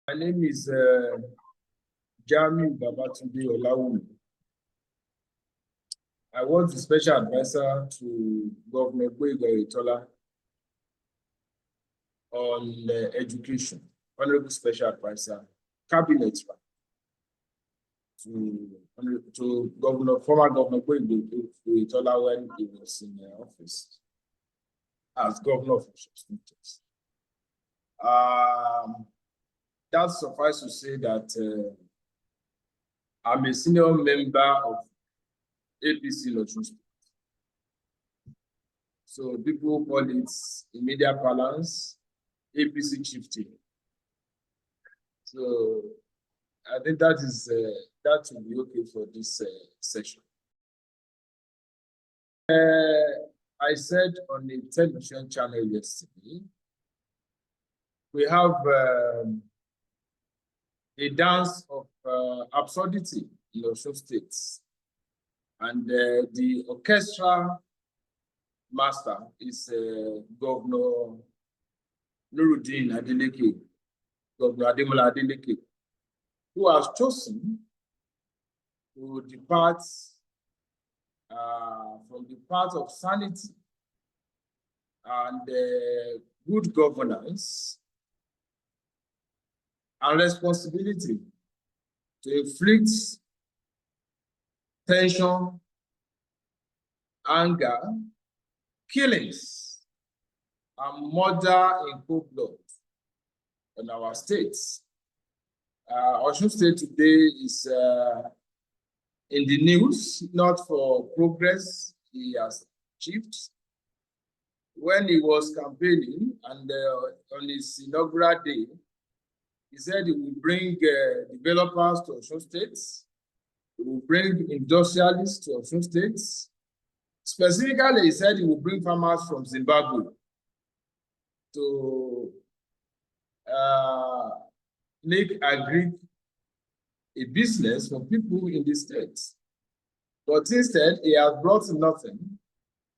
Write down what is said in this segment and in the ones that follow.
My name is Jami Babatunde Olawumi. I was the special advisor to Governor Boyega on education, honorable special advisor, cabinet to former Governor Boyega when he was in office as governor of Osun. That suffice to say that I'm a senior member of APC in Osun State. So people call it in media parlance APC Chieftain. So I think that will be okay for this session. I said on the television channel yesterday, we have a dance of absurdity in Osun State, and the orchestra master is Governor Nuruddin Adeleke, Governor Ademola Adeleke, who has chosen to depart from the path of sanity and good governance and responsibility to inflict tension, anger, killings, and murder in cold blood in our states. Osun State today is in the news, not for progress he has achieved. When he was campaigning and on his inaugural day, he said he will bring developers to Osun State. He will bring industrialists to Osun State. Specifically, he said he will bring farmers from Zimbabwe to make agri a business for people in the state. But instead, he has brought nothing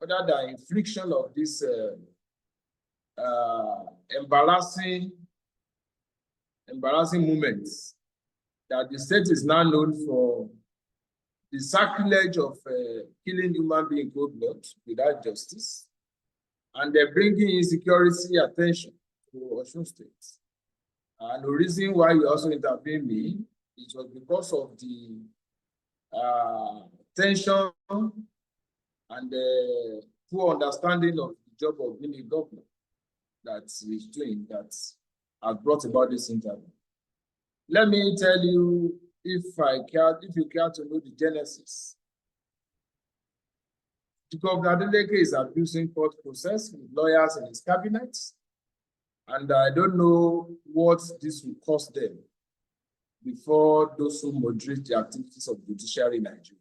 other than infliction of this embarrassing moments that the state is now known for the sacrilege of killing human beings in cold blood without justice, and they're bringing insecurity attention to Osun State. And the reason why you also intervened me, it was because of the tension and the poor understanding of the job of being a governor that he's doing that has brought about this interview. Let me tell you, if you care to know the genesis. The Governor Adeleke is abusing court process with lawyers in his cabinet, and I don't know what this will cost them before those who moderate the activities of the judiciary in Nigeria.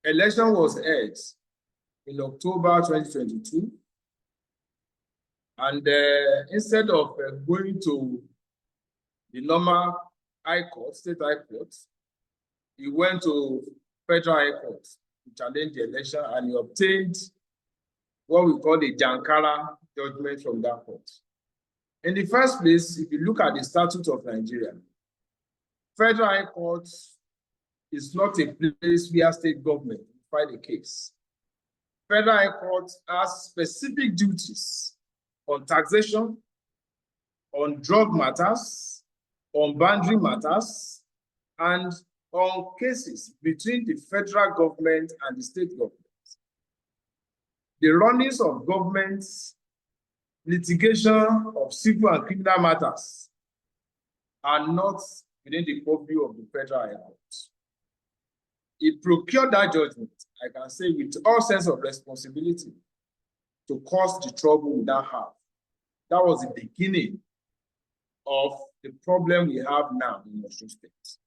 Election was held in October 2022, and instead of going to the normal High Court, State High Court, he went to Federal High Court to challenge the election, and he obtained what we call the Jankara judgment from that court. In the first place, if you look at the statute of Nigeria, Federal High Court is not a place where state government will file a case. Federal High Court has specific duties on taxation, on drug matters, on boundary matters, and on cases between the federal government and the state government. The runnings of government's litigation of civil and criminal matters are not within the purview of the Federal High Court. He procured that judgment, I can say, with all sense of responsibility to cause the trouble we now have. That was the beginning of the problem we have now in Osun State.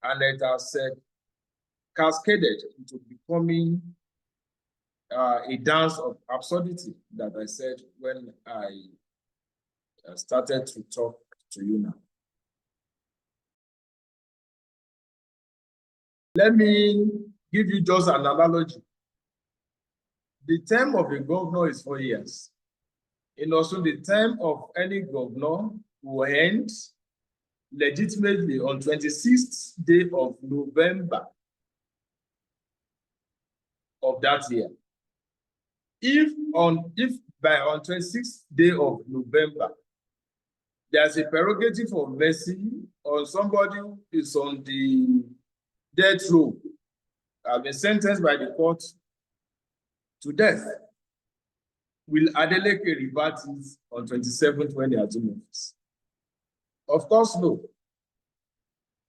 And it has cascaded into becoming a dance of absurdity that I said when I started to talk to you now. Let me give you just an analogy. The term of a governor is 4 years. In Osun, the term of any governor will end legitimately on 26th day of November of that year. If by on 26th day of November, there's a prerogative of mercy on somebody who is on the death row, have been sentenced by the court to death, will Adeleke revert it on 27th when he assumes office? Of course, no.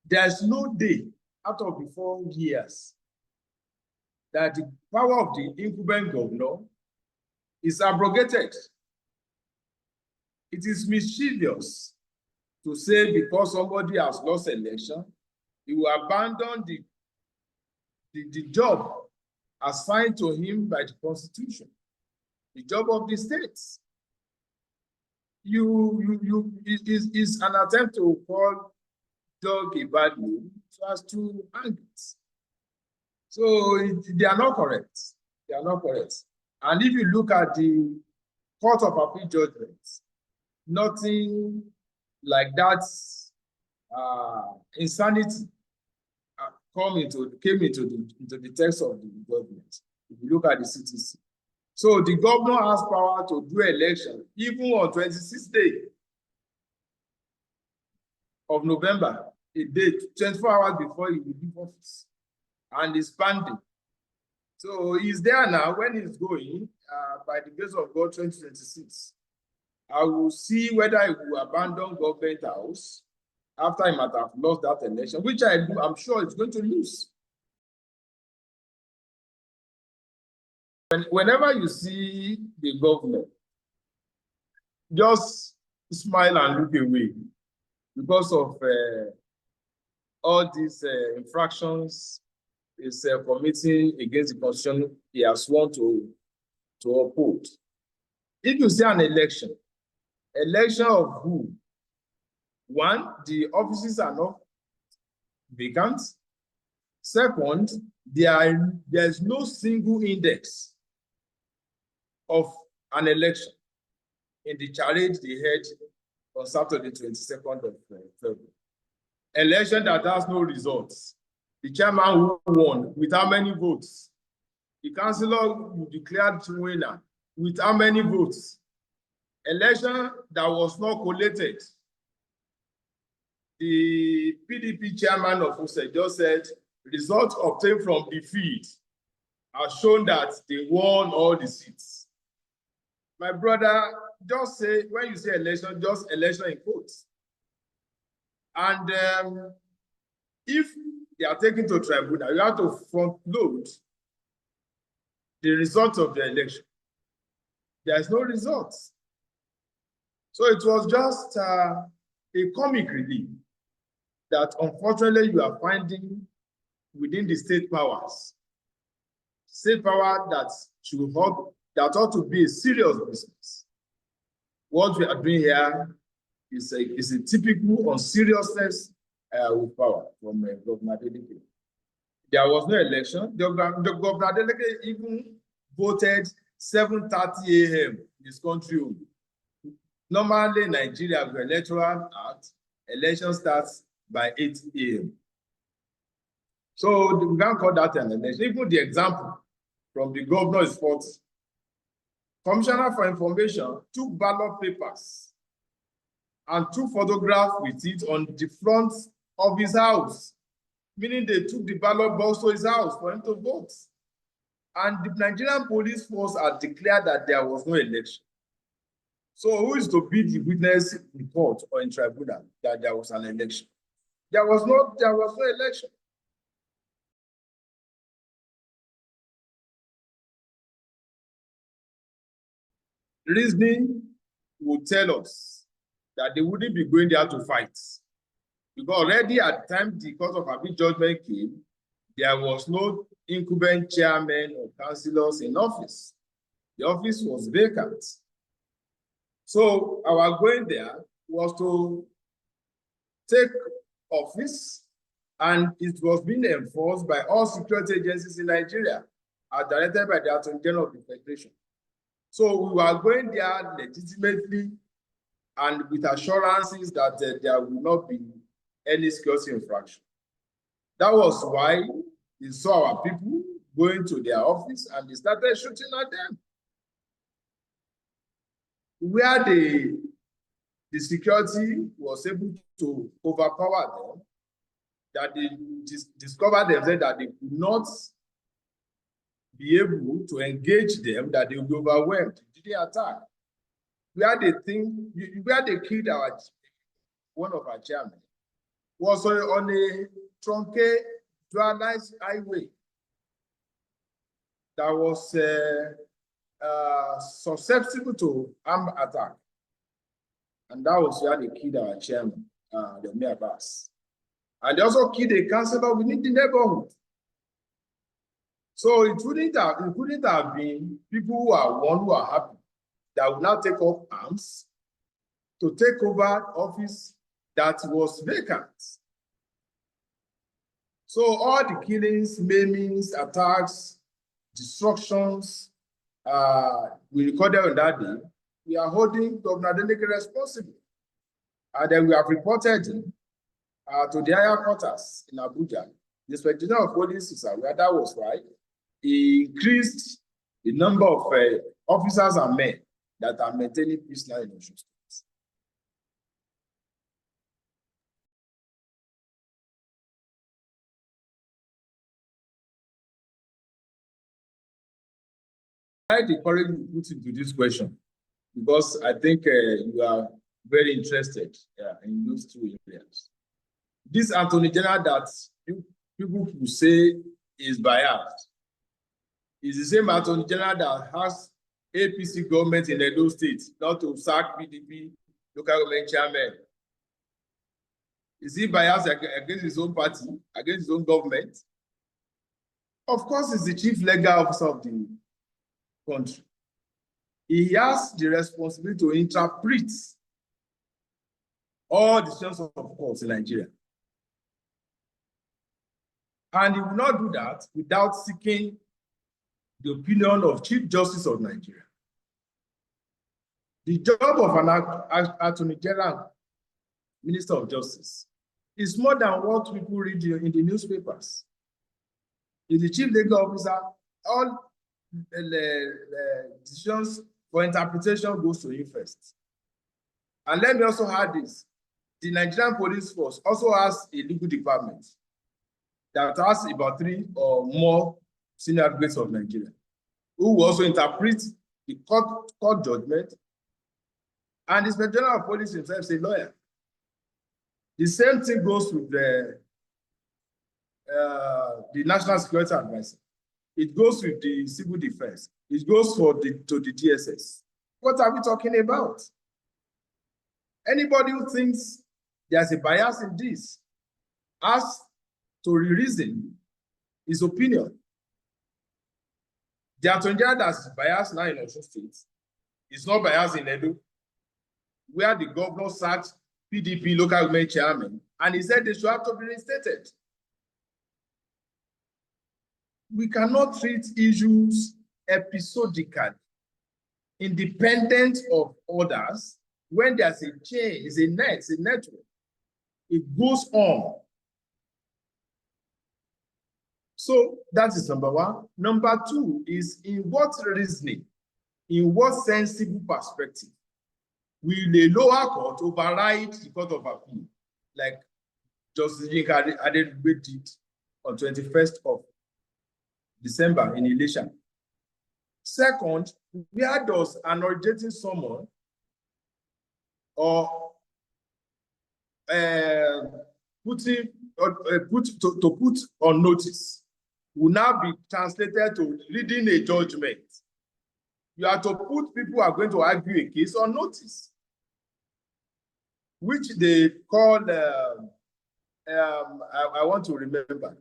There's no day out of the 4 years that the power of the incumbent governor is abrogated. It is mischievous to say because somebody has lost election, he will abandon the job assigned to him by the Constitution, the job of the states. Is an attempt to call dog a bad name so as to hang it. So they are not correct. They are not correct. And if you look at the Court of Appeal judgments, nothing like that insanity came into the text of the judgment. If you look at the CTC. So the governor has power to do election even on 26th day of November, a date 24 hours before he will leave office, and is pending. So he's there now. When he's going, by the grace of God, 2026, I will see whether he will abandon government house after he might have lost that election, which I'm sure he's going to lose. Whenever you see the government, just smile and look away because of all these infractions is committing against the constitution he has sworn to uphold. If you see an election of who? One, the offices are not vacant. Second, there's no single index of an election in the challenge they had on Saturday, 22nd of February. Election that has no results. The chairman who won with how many votes? The councillor who declared winner with how many votes? Election that was not collated. The PDP chairman of Osun just said, results obtained from the field have shown that they won all the seats. My brother, just say, when you say election, just election in quotes. And if they are taken to tribunal, you have to front load the result of the election. There is no results. So it was just a comic relief that unfortunately you are finding within the state powers. State power that ought to be a serious business. What we are doing here is a typical unseriousness with power from Governor Adeleke. There was no election. The Governor Adeleke even voted 7:30 a.m. in this country. Normally, Nigeria, the Electoral Act, election starts by 8 a.m. So we can't call that an election. Even the example from the governor is faulty. Commissioner for Information took ballot papers and took photographs with it on the front of his house, meaning they took the ballot box to his house for him to vote. And the Nigerian police force had declared that there was no election. So who is to be the witness in court or in tribunal that there was an election? There was no election. Reasoning would tell us that they wouldn't be going there to fight. Because already at the time the Court of Appeal judgment came, there was no incumbent chairman or councillors in office. The office was vacant. So our going there was to take office, and it was being enforced by all security agencies in Nigeria, as directed by the Attorney General of the Federation. So we were going there legitimately and with assurances that there will not be any security infraction. That was why they saw our people going to their office and they started shooting at them. Where the security was able to overpower them, that they discovered themselves that they could not be able to engage them, that they would be overwhelmed. Did they attack? Where they killed one of our chairmen was on a truncated, dualized highway that was susceptible to armed attack. And that was where they killed our chairman, the mayor Bass. And they also killed a councillor within the neighborhood. So it couldn't have been people who are happy that would now take up arms to take over office that was vacant. So all the killings, maimings, attacks, destructions we recorded on that day, we are holding Governor Adeleke responsible. And then we have reported him to the higher quarters in Abuja. The Inspector General of Police is aware that was why he increased the number of officers and men that are maintaining peace now in Osun State. I like the courage you put into this question because I think you are very interested in those two areas. This Attorney General that people who say is biased is the same Attorney General that has APC government in Edo State not to sack PDP local government chairman. Is he biased against his own party, against his own government? Of course, he's the chief legal officer of the country. He has the responsibility to interpret all decisions of courts in Nigeria. And he will not do that without seeking the opinion of Chief Justice of Nigeria. The job of an Attorney General, Minister of Justice, is more than what people read in the newspapers. He's the Chief Legal Officer. All the decisions for interpretation goes to him first. And let me also add this. The Nigerian Police Force also has a legal department that has about 3 or more senior advocates of Nigeria, who will also interpret the court judgment. And the Inspector General of Police himself is a lawyer. The same thing goes with the National Security Advisor. It goes with the Civil Defense. It goes to the DSS. What are we talking about? Anybody who thinks there's a bias in this has to reason his opinion. The Attorney General that's biased now in Osun State is not biased in Edo, where the governor sacked PDP local government chairman, and he said they should have to be reinstated. We cannot treat issues episodically, independent of others. When there's a chain, it's a network. It goes on. So that is number one. Number two is in what reasoning, in what sensible perspective will the lower court override the Court of Appeal, like Justice Yinka Adeleke did on 21st of December in election? Second, where does annullating someone or put on notice will now be translated to reading a judgment? You have to put people who are going to argue a case on notice, which they call, I want to remember,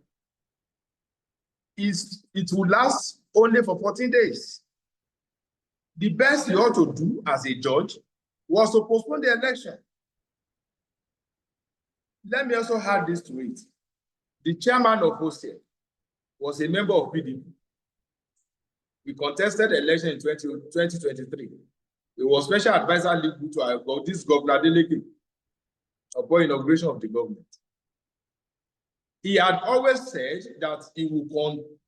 it will last only for 14 days. The best you ought to do as a judge was to postpone the election. Let me also add this to it. The chairman of Osun was a member of PDP. We contested the election in 2023. He was special advisor legal to about this Governor Adeleke upon inauguration of the government. He had always said that he will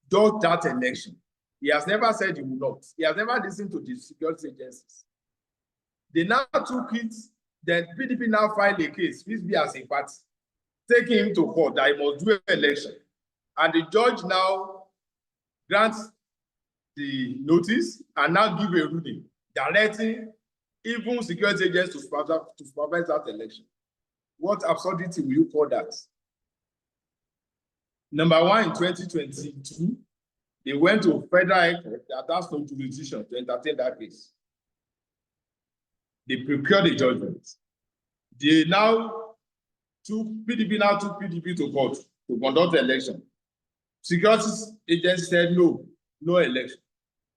conduct that election. He has never said he will not. He has never listened to the security agencies. They now took it, then PDP now filed a case, Frisbee as a party, taking him to court that he must do an election. And the judge now grants the notice and now give a ruling directing even security agents to supervise that election. What absurdity will you call that? Number one, in 2022, they went to federal high court that has no jurisdiction to entertain that case. They procured a judgment. They now took PDP to court to conduct the election. Security agency said no, no election.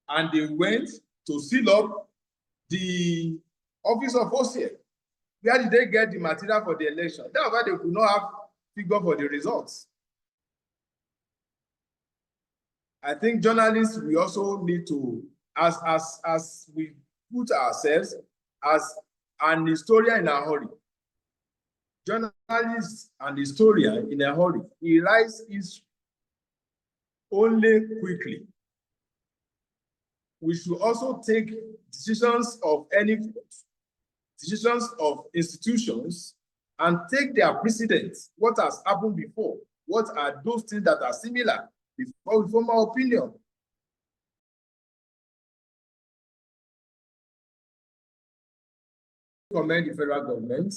And they went to seal up the office of OCF. Where did they get the material for the election? That's why they could not have figure for the results. I think journalists, we also need to, as we put ourselves as an historian in a hurry. Journalist and historian in a hurry, he writes history only quickly. We should also take decisions of any decisions of institutions and take their precedents. What has happened before? What are those things that are similar before we form our opinion? I commend the federal government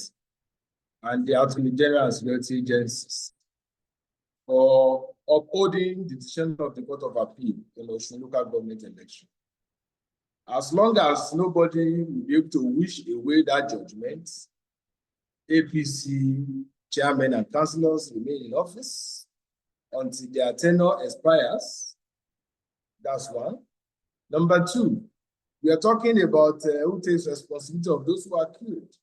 and the Attorney General and security agencies for upholding the decision of the Court of Appeal in Osun local government election. As long as nobody will be able to wish away that judgment, APC chairmen and councillors remain in office until their tenure expires. That's one. Number two, we are talking about who takes responsibility of those who are killed.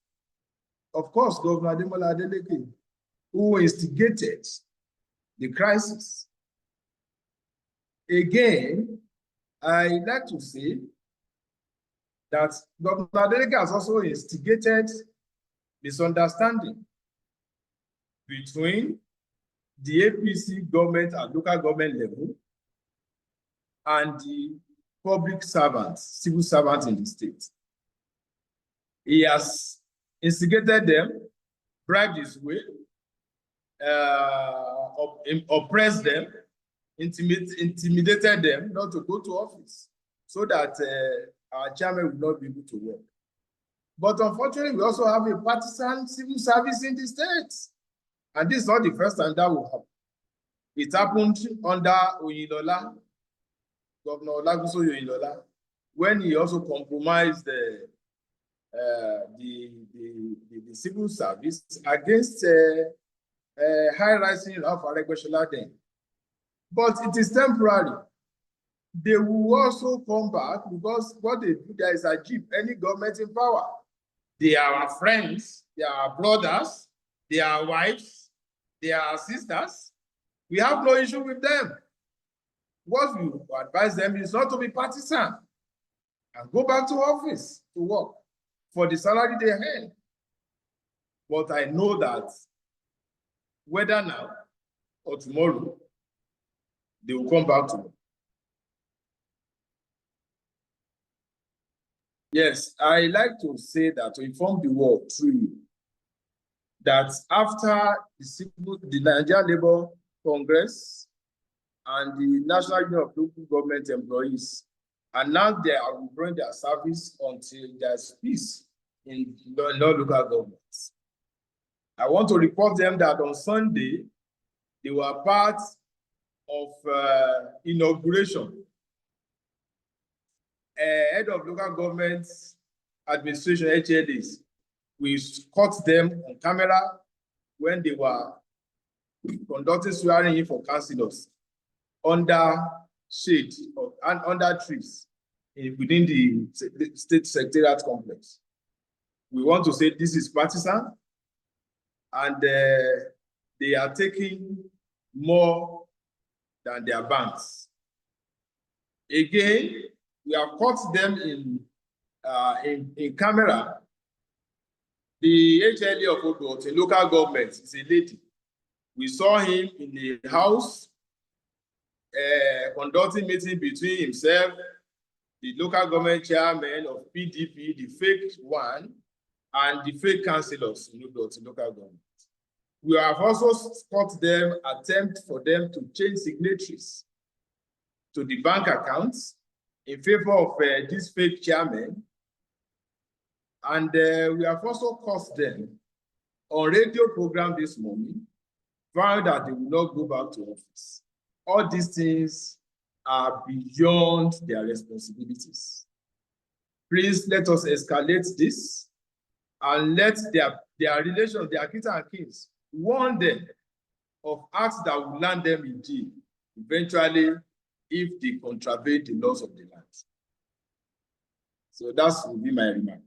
Of course, Governor Adeleke, who instigated the crisis. Again, I like to say that Governor Adeleke has also instigated misunderstanding between the APC government at local government level and the public servants, civil servants in the state. He has instigated them, bribed his way, oppressed them, intimidated them not to go to office so that our chairman will not be able to work. But unfortunately, we also have a partisan civil service in the state. And this is not the first time that will happen. It happened under Oyinlola, Governor Olaguso Oyinlola, when he also compromised the civil service against high rising of Aregbesola then. But it is temporary. They will also come back because what they do there is achieve any government in power. They are our friends, they are our brothers, they are our wives, they are our sisters. We have no issue with them. What we advise them is not to be partisan and go back to office to work for the salary they earn. But I know that whether now or tomorrow, they will come back to work. Yes, I like to say that to inform the world through you that after the Nigerian Labour Congress and the National Union of Local Government Employees announced they are withdrawing their service until there's peace in non-local governments. I want to report them that on Sunday, they were part of inauguration. Head of local government administration, HLAs, we caught them on camera when they were conducting swearing in for councillors under shade and under trees within the state secretariat complex. We want to say this is partisan, and they are taking more than their banks. Again, we have caught them in in camera, the HLA of Odo in local government is a lady. We saw him in the house conducting meeting between himself, the local government chairman of PDP, the fake one, and the fake councillors in local government. We have also caught them, attempt for them to change signatories to the bank accounts in favor of this fake chairman. And we have also caught them on radio program this morning, vowing that they will not go back to office. All these things are beyond their responsibilities. Please let us escalate this and let their relations, their kids and kids, warn them of acts that will land them in jail eventually if they contravene the laws of the land. So that will be my remark.